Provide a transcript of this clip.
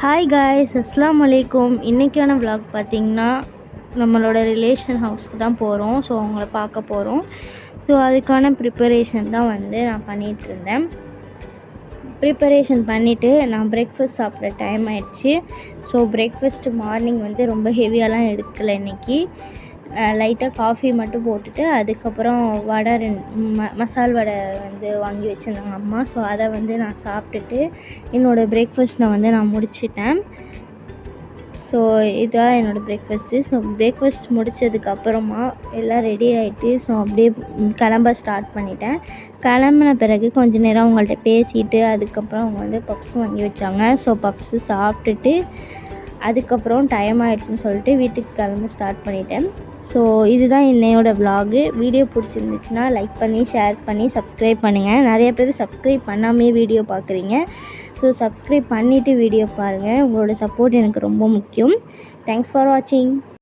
Hi guys, அஸ்ஸலாமு அலைக்கும். இன்றைக்கான vlog பார்த்திங்கன்னா நம்மளோட ரிலேஷன் ஹவுஸ்க்கு தான் போகிறோம். ஸோ அவங்கள பார்க்க போகிறோம். ஸோ அதுக்கான ப்ரிப்பரேஷன் தான் நான் பண்ணிகிட்ருந்தேன். ப்ரிப்பரேஷன் பண்ணிவிட்டு நான் பிரேக்ஃபாஸ்ட் சாப்பிட்ற டைம் ஆகிடுச்சு. ஸோ பிரேக்ஃபாஸ்ட்டு மார்னிங் ரொம்ப ஹெவியாலாம் எடுக்கலை இன்றைக்கி. லைட்டாக காஃபி மட்டும் போட்டுட்டு அதுக்கப்புறம் வடை மசால் வடை வாங்கி வச்சுருந்தாங்க அம்மா. ஸோ அதை நான் சாப்பிட்டுட்டு என்னோடய பிரேக்ஃபாஸ்ட் நான் முடிச்சிட்டேன். ஸோ இதுதான் என்னோடய பிரேக்ஃபாஸ்ட்டு. ஸோ பிரேக்ஃபாஸ்ட் முடித்ததுக்கப்புறமா எல்லாம் ரெடி ஆகிட்டு ஸோ அப்படியே கிளம்ப ஸ்டார்ட் பண்ணிட்டேன். கிளம்புன பிறகு கொஞ்சம் நேரம் அவங்கள்ட்ட பேசிட்டு அதுக்கப்புறம் அவங்க பப்ஸ் வாங்கி வச்சாங்க. ஸோ பப்ஸு சாப்பிட்டுட்டு அதுக்கப்புறம் டைம் ஆகிடுச்சின்னு சொல்லிட்டு வீட்டுக்கு கிளம்ப ஸ்டார்ட் பண்ணிட்டேன். ஸோ இதுதான் என்னையோட விலாகு. வீடியோ பிடிச்சிருந்துச்சுன்னா லைக் பண்ணி ஷேர் பண்ணி சப்ஸ்கிரைப் பண்ணுங்கள். நிறைய பேர் சப்ஸ்கிரைப் பண்ணாமே வீடியோ பார்க்குறீங்க. ஸோ சப்ஸ்கிரைப் பண்ணிவிட்டு வீடியோ பாருங்கள். உங்களோட சப்போர்ட் எனக்கு ரொம்ப முக்கியம். தேங்க்ஸ் ஃபார் வாட்சிங்.